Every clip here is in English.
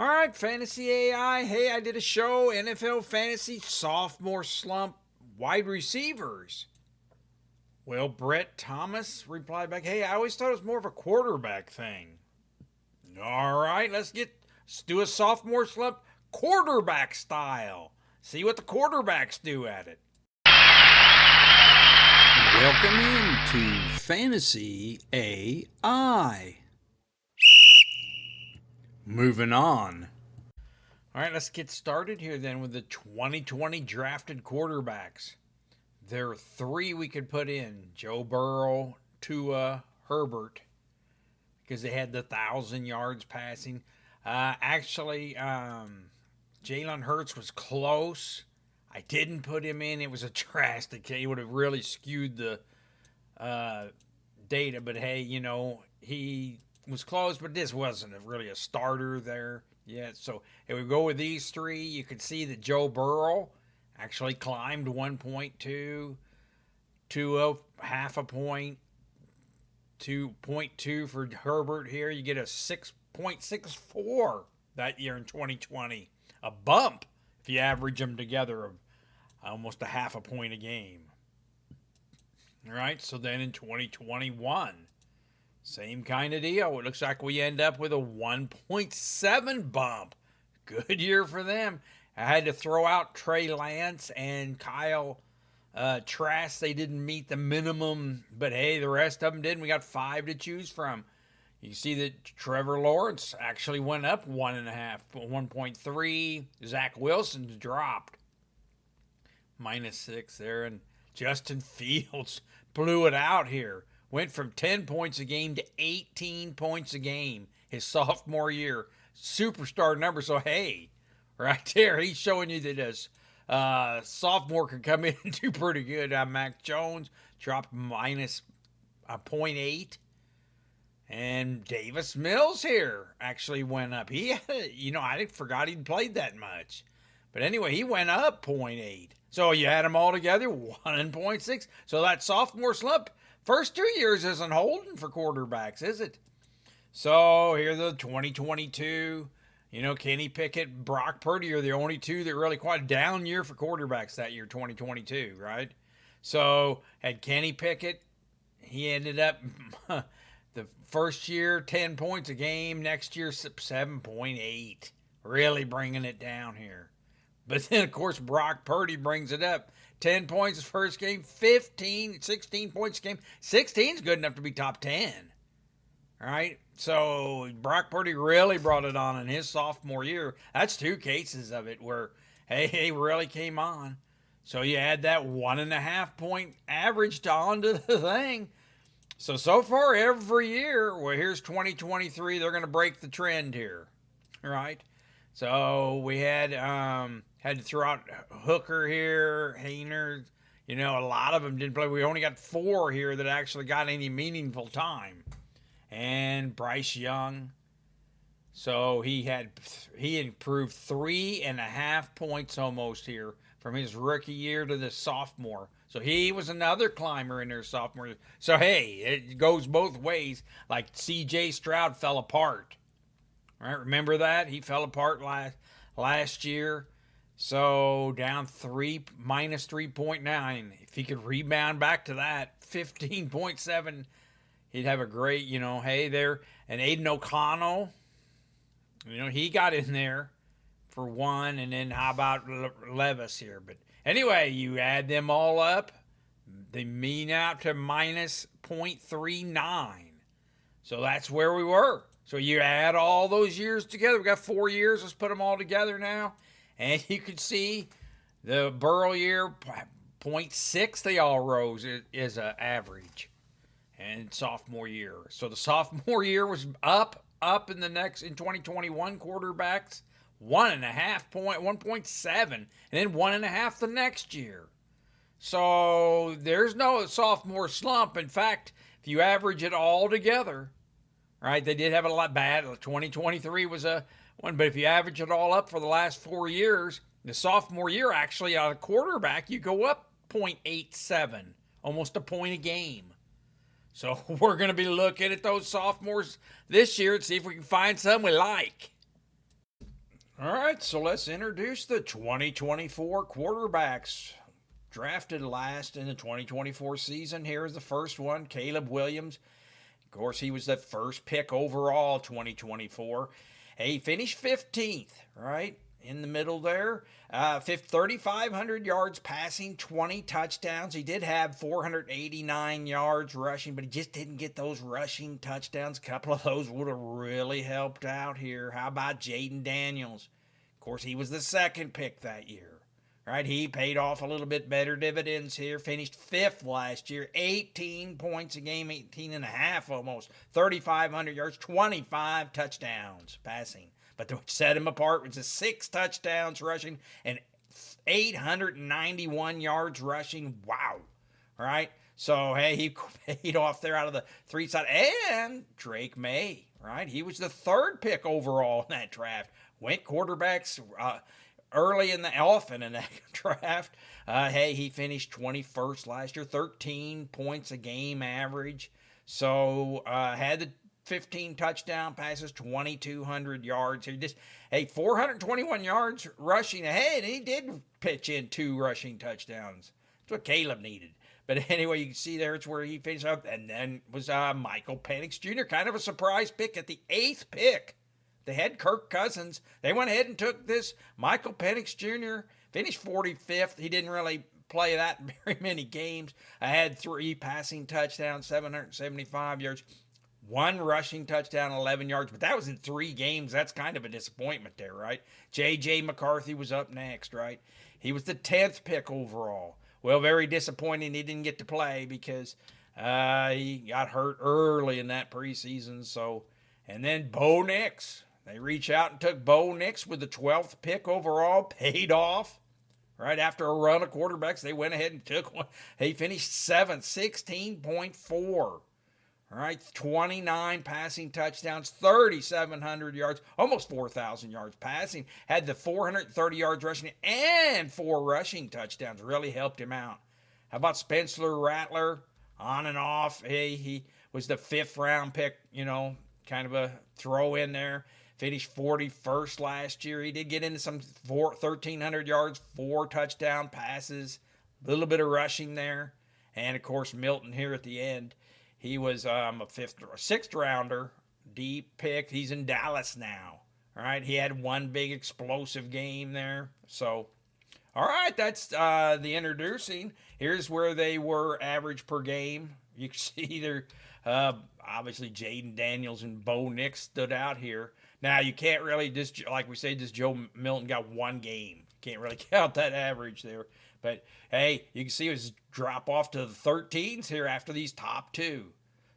All right, Fantasy AI. Hey, I did a show, NFL Fantasy Sophomore Slump wide receivers. Well, Brett Thomas replied back, hey, I always thought it was more of a quarterback thing. All right, let's do a sophomore slump quarterback style. See what the quarterbacks do at it. Welcome into Fantasy AI. Moving on. All right, let's get started here then with the 2020 drafted quarterbacks. There are three we could put in: Joe Burrow, Tua, Herbert, because they had the 1,000 yards passing. Jalen Hurts was close. I didn't put him in. It was a drastic. He would have really skewed the data, but hey, he was close, but this wasn't really a starter there yet. So if we go with these three, you can see that Joe Burrow actually climbed 1.2 to a half a point, 2.2 for Herbert here. You get a 6.64 that year in 2020. A bump if you average them together of almost a half a point a game. All right, so then in 2021, same kind of deal. It looks like we end up with a 1.7 bump. Good year for them. I had to throw out Trey Lance and Kyle Trask. They didn't meet the minimum, but hey, the rest of them did. We got 5 to choose from. You see that Trevor Lawrence actually went up 1.3. Zach Wilson's dropped -6 there, and Justin Fields blew it out here. Went from 10 points a game to 18 points a game his sophomore year. Superstar number. So, hey, right there, he's showing you that his sophomore can come in and do pretty good. Mac Jones dropped -0.8. And Davis Mills here actually went up. He had, I forgot he'd played that much. But anyway, he went up 0.8. So you add them all together, 1.6. So that sophomore slump, first 2 years isn't holding for quarterbacks, is it? So here the 2022, Kenny Pickett, Brock Purdy are the only two that really quite a down year for quarterbacks that year, 2022, right? So had Kenny Pickett, he ended up the first year 10 points a game, next year 7.8, really bringing it down here. But then, of course, Brock Purdy brings it up. 10 points his first game, 16 points a game. 16 is good enough to be top 10. All right? So Brock Purdy really brought it on in his sophomore year. That's 2 cases of it where, hey, he really came on. So you add that 1.5 point average onto the thing. So far every year, well, here's 2023, they're going to break the trend here. All right? So we had to throw out Hooker here, Hayner. A lot of them didn't play. We only got 4 here that actually got any meaningful time. And Bryce Young. So he improved 3.5 points almost here from his rookie year to the sophomore. So he was another climber in their sophomore year. So hey, it goes both ways. Like C.J. Stroud fell apart. Right, remember that? He fell apart last year. So down -3.9. If he could rebound back to that, 15.7, he'd have a great, hey there. And Aiden O'Connell, he got in there for 1. And then how about Levis here? But anyway, you add them all up, they mean out to -0.39. So that's where we were. So you add all those years together. We got 4 years. Let's put them all together now. And you can see the Burrow year, 0.6, they all rose is an average. And sophomore year. So the sophomore year was up in 2021 quarterbacks, 1.7, and then 1.5 the next year. So there's no sophomore slump. In fact, if you average it all together, right, they did have a lot bad. 2023 was a one, but if you average it all up for the last 4 years, the sophomore year actually on a quarterback, you go up 0.87, almost a point a game. So we're going to be looking at those sophomores this year and see if we can find some we like. All right, so let's introduce the 2024 quarterbacks drafted last in the 2024 season. Here's the first one, Caleb Williams. Of course, he was the first pick overall 2024. He finished 15th, right? In the middle there. 3,500 yards passing, 20 touchdowns. He did have 489 yards rushing, but he just didn't get those rushing touchdowns. A couple of those would have really helped out here. How about Jaden Daniels? Of course, he was the second pick that year. Right, he paid off a little bit better dividends here. Finished fifth last year, 18 points a game, 18 and a half almost, 3,500 yards, 25 touchdowns passing. But what set him apart was the 6 touchdowns rushing and 891 yards rushing. Wow. Right? So, hey, he paid off there out of the 3 side. And Drake May, right? He was the third pick overall in that draft. Went quarterbacks early often in that draft. Hey, he finished 21st last year, 13 points a game average. So had the 15 touchdown passes, 2,200 yards. He just 421 yards rushing. Hey, and he did pitch in 2 rushing touchdowns. That's what Caleb needed. But anyway, you can see there it's where he finished up. And then was Michael Penix Jr., kind of a surprise pick at the 8th pick. They had Kirk Cousins. They went ahead and took this Michael Penix Jr., finished 45th. He didn't really play that very many games. I had 3 passing touchdowns, 775 yards, 1 rushing touchdown, 11 yards. But that was in 3 games. That's kind of a disappointment there, right? J.J. McCarthy was up next, right? He was the 10th pick overall. Well, very disappointing he didn't get to play because he got hurt early in that preseason. So, and then Bo Nix. They reached out and took Bo Nix with the 12th pick overall, paid off. Right after a run of quarterbacks, they went ahead and took one. He finished 7th, 16.4. All right, 29 passing touchdowns, 3,700 yards, almost 4,000 yards passing. Had the 430 yards rushing and 4 rushing touchdowns. Really helped him out. How about Spencer Rattler? On and off. Hey, he was the 5th round pick, kind of a throw in there. Finished 41st last year. He did get into some 1,300 yards, 4 touchdown passes, a little bit of rushing there. And, of course, Milton here at the end. He was a 6th rounder, deep pick. He's in Dallas now. All right, he had 1 big explosive game there. So, all right, that's the introducing. Here's where they were average per game. You can see there, obviously, Jaden Daniels and Bo Nix stood out here. Now, you can't really, just like we say, just Joe Milton got 1 game. Can't really count that average there. But, hey, you can see it was drop off to the 13s here after these top 2.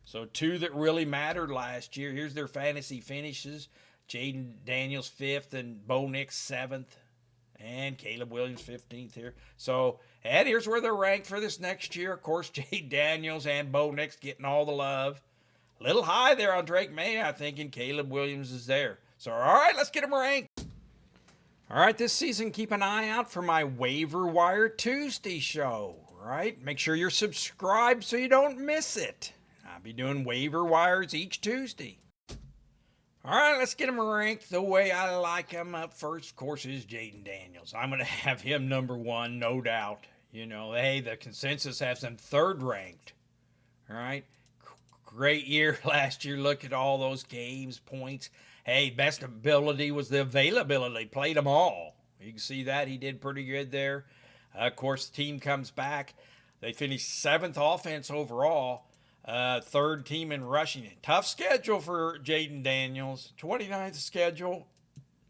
So, 2 that really mattered last year. Here's their fantasy finishes. Jaden Daniels 5th and Bo Nix 7th. And Caleb Williams 15th here. So, and here's where they're ranked for this next year. Of course, Jaden Daniels and Bo Nix getting all the love. A little high there on Drake May, I think, and Caleb Williams is there. So, all right, let's get them ranked. All right, this season, keep an eye out for my Waiver Wire Tuesday show, right? Make sure you're subscribed so you don't miss it. I'll be doing waiver wires each Tuesday. All right, let's get them ranked the way I like them. Up first, of course, is Jaden Daniels. I'm going to have him number 1, no doubt. Hey, the consensus has him 3rd ranked. All right, great year last year. Look at all those games, points. Hey, best ability was the availability. Played them all. You can see that. He did pretty good there. Of course, the team comes back. They finished 7th offense overall. 3rd team in rushing. Tough schedule for Jaden Daniels. 29th schedule.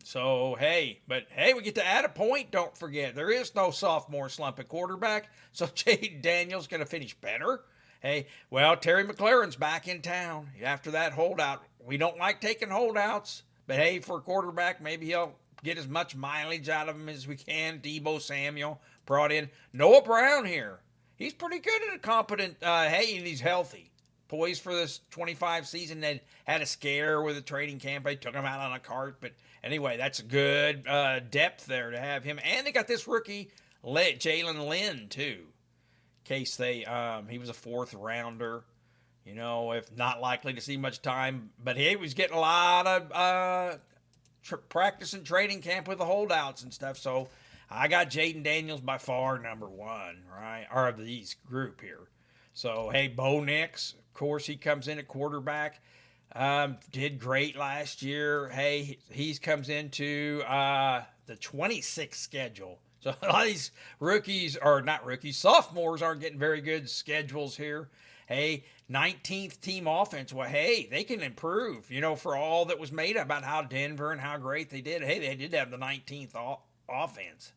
So, hey, we get to add a point. Don't forget, there is no sophomore slump at quarterback. So, Jaden Daniels going to finish better. Hey, well, Terry McLaurin's back in town after that holdout. We don't like taking holdouts, but hey, for a quarterback, maybe he'll get as much mileage out of him as we can. Deebo Samuel brought in. Noah Brown here. He's pretty good and competent. Hey, and he's healthy. Poised for this 25 season. They had a scare with a training camp. They took him out on a cart. But anyway, that's good depth there to have him. And they got this rookie, Jalen Lynn, too. In case he was a 4th rounder. If not likely to see much time. But he was getting a lot of practicing training camp with the holdouts and stuff. So I got Jaden Daniels by far number one, right? Or of these group here. So hey, Bo Nix, of course, he comes in at quarterback. Did great last year. Hey, he comes into the 26th schedule. So a lot of these rookies, or not rookies, sophomores aren't getting very good schedules here. Hey, 19th team offense. Well, hey, they can improve, for all that was made about how Denver and how great they did. Hey, they did have the 19th offense,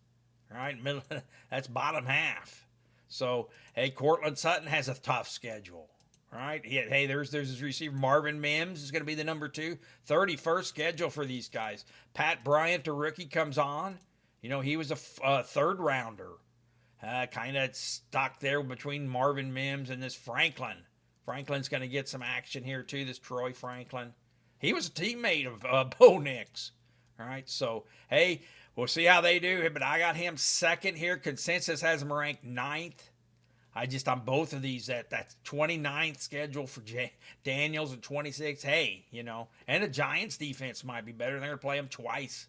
right? Middle, that's bottom half. So, hey, Cortland Sutton has a tough schedule. Right? Hey, there's his receiver. Marvin Mims is going to be the number 2. 31st schedule for these guys. Pat Bryant, the rookie, comes on. He was a third rounder. Kind of stuck there between Marvin Mims and this Franklin. Franklin's going to get some action here, too, this Troy Franklin. He was a teammate of Bo Nix. All right, so, hey, we'll see how they do. But I got him second here. Consensus has him ranked 9th. On both of these, that 29th schedule for Daniels and 26. Hey, and the Giants defense might be better. They're going to play them twice.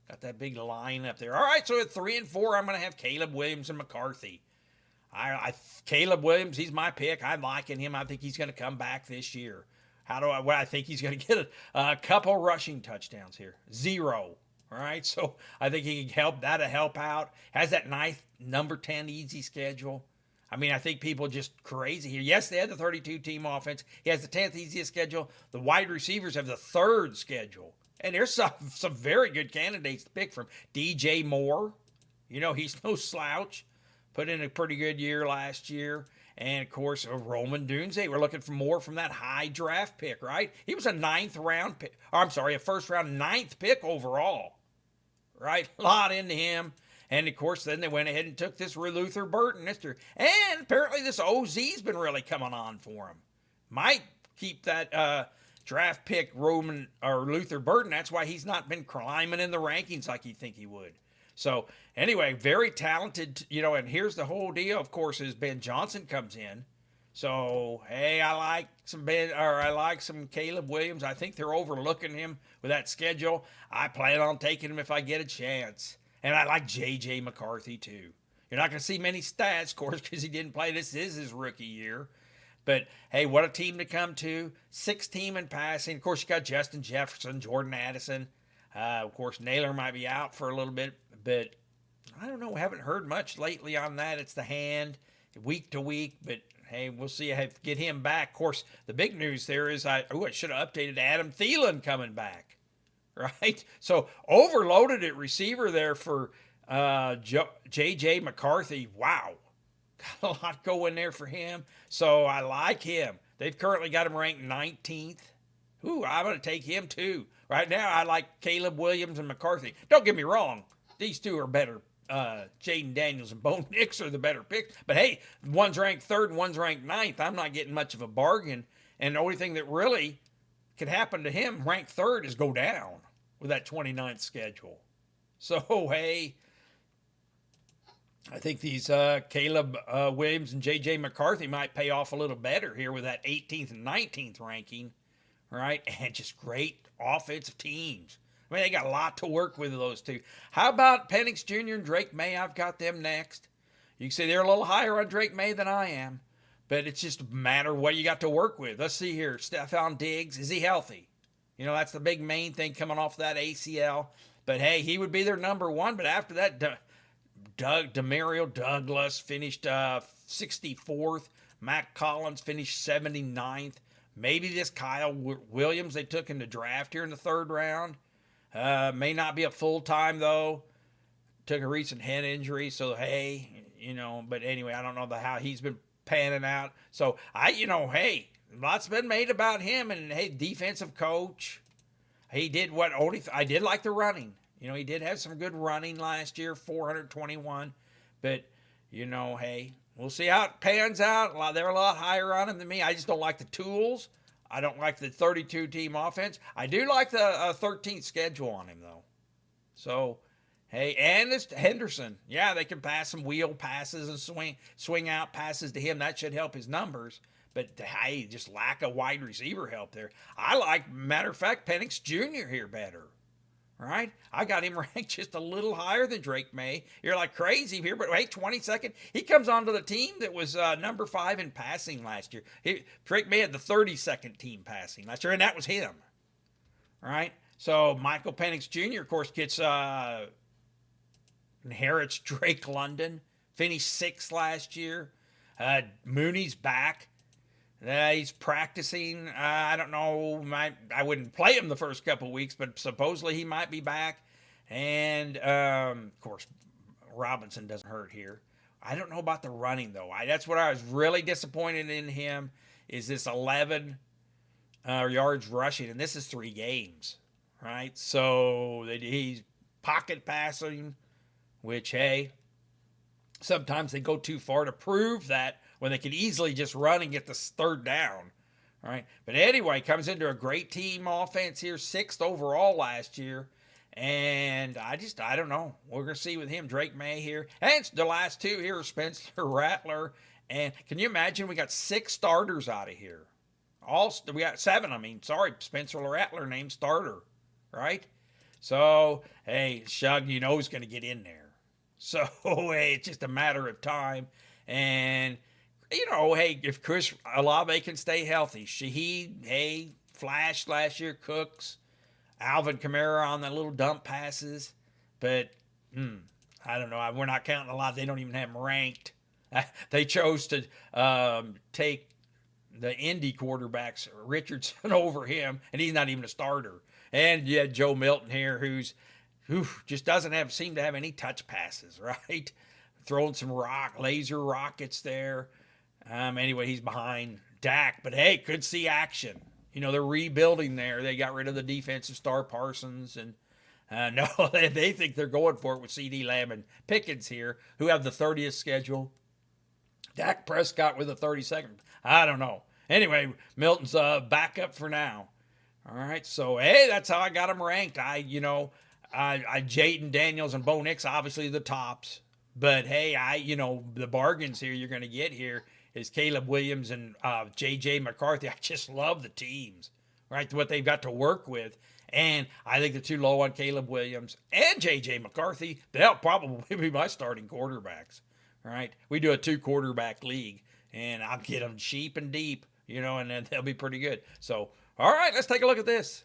Got that big line up there. All right, so at 3 and 4, I'm going to have Caleb Williams and McCarthy. Caleb Williams, he's my pick. I'm liking him. I think he's going to come back this year. I think he's going to get a couple rushing touchdowns here. 0. All right, so I think he can help. That'll help out. Has that nice number 10 easy schedule. I think people just crazy here. Yes, they had the 32-team offense. He has the 10th easiest schedule. The wide receivers have the 3rd schedule. And there's some very good candidates to pick from. DJ Moore, he's no slouch. Put in a pretty good year last year. And, of course, Roman Dunze. We're looking for more from that high draft pick, right? He was a 9th round pick. A first round 9th pick overall, right? A lot into him. And, of course, then they went ahead and took this Luther Burton. And apparently this OZ's been really coming on for him. Might keep that draft pick Roman or Luther Burton. That's why he's not been climbing in the rankings like you think he would. So, anyway, very talented, and here's the whole deal, of course, is Ben Johnson comes in. So, hey, I like some Caleb Williams. I think they're overlooking him with that schedule. I plan on taking him if I get a chance. And I like J.J. McCarthy, too. You're not going to see many stats, of course, because he didn't play. This is his rookie year. But, hey, what a team to come to. 6th team in passing. Of course, you got Justin Jefferson, Jordan Addison. Of course, Naylor might be out for a little bit. But, I don't know. We haven't heard much lately on that. It's the hand, week to week. But, hey, we'll see if I get him back. Of course, the big news there is I should have updated Adam Thielen coming back. Right? So overloaded at receiver there for J.J. McCarthy. Wow. Got a lot going there for him. So I like him. They've currently got him ranked 19th. Ooh, I'm going to take him too. Right now, I like Caleb Williams and McCarthy. Don't get me wrong. These two are better. Jaden Daniels and Bo Nix are the better picks. But hey, one's ranked 3rd and one's ranked 9th. I'm not getting much of a bargain. And the only thing that really could happen to him, ranked 3rd, is go down with that 29th schedule. So, hey, I think these Caleb Williams and J.J. McCarthy might pay off a little better here with that 18th and 19th ranking, right? And just great offensive teams. They got a lot to work with, those two. How about Penix Jr. and Drake May? I've got them next. You can say they're a little higher on Drake May than I am. But it's just a matter of what you got to work with. Let's see here. Stephon Diggs, is he healthy? That's the big main thing coming off that ACL. But, hey, he would be their number 1. But after that, Demario Douglas finished 64th. Matt Collins finished 79th. Maybe this Kyle Williams they took in the draft here in the 3rd round. May not be a full-time, though. Took a recent head injury. So, hey, but anyway, I don't know how he's been panning out. So hey, lots been made about him, and hey, defensive coach. He did I did like the running. He did have some good running last year, 421. But hey, we'll see how it pans out. They're a lot higher on him than me. I just don't like the tools. I don't like the 32-team offense. I do like the 13th schedule on him though. So. Hey, and it's Henderson. Yeah, they can pass some wheel passes and swing out passes to him. That should help his numbers. But, hey, just lack of wide receiver help there. I like, matter of fact, Penix Jr. here better. right? I got him ranked just a little higher than Drake May. You're like crazy here, but wait, 22nd. He comes onto the team that was number 5 in passing last year. Drake May had the 32nd team passing last year, and that was him, right? So Michael Penix Jr., of course, inherits Drake London. Finished 6th last year. Mooney's back. He's practicing. I don't know. I wouldn't play him the first couple weeks, but supposedly he might be back. And of course, Robinson doesn't hurt here. I don't know about the running though. That's what I was really disappointed in him. Is this 11 yards rushing, and this is 3 games, right? So he's pocket passing, which hey, sometimes they go too far to prove that when they could easily just run and get the 3rd down. All right. But anyway, comes into a great team offense here, 6th overall last year. And I don't know. We're going to see with him, Drake May here. And the last 2 here, Spencer Rattler. And can you imagine we got 6 starters out of here? We got 7, Spencer Rattler named starter, right? So, hey, Shug, he's going to get in there. So, hey, it's just a matter of time. And, hey, if Chris Olave can stay healthy, Shaheed, hey, flashed last year, Cooks, Alvin Kamara on the little dump passes. But, I don't know. We're not counting a lot. They don't even have him ranked. They chose to take the Indy quarterbacks, Richardson, over him, and he's not even a starter. And you had Joe Milton here, who just doesn't seem to have any touch passes, right? Throwing some laser rockets there. Anyway, he's behind Dak, but hey, could see action. They're rebuilding there. They got rid of the defensive star Parsons, and no, they think they're going for it with C.D. Lamb and Pickens here, who have the 30th schedule. Dak Prescott with the 32nd. I don't know. Anyway, Milton's backup for now. All right, so hey, that's how I got him ranked. Jaden Daniels and Bo Nix, obviously the tops. But hey, the bargains here you're going to get here is Caleb Williams and J.J. McCarthy. I just love the teams, right? What they've got to work with. And I think they're too low on Caleb Williams and J.J. McCarthy. They'll probably be my starting quarterbacks, right? We do a 2-quarterback league, and I'll get them cheap and deep, and then they'll be pretty good. So, all right, let's take a look at this.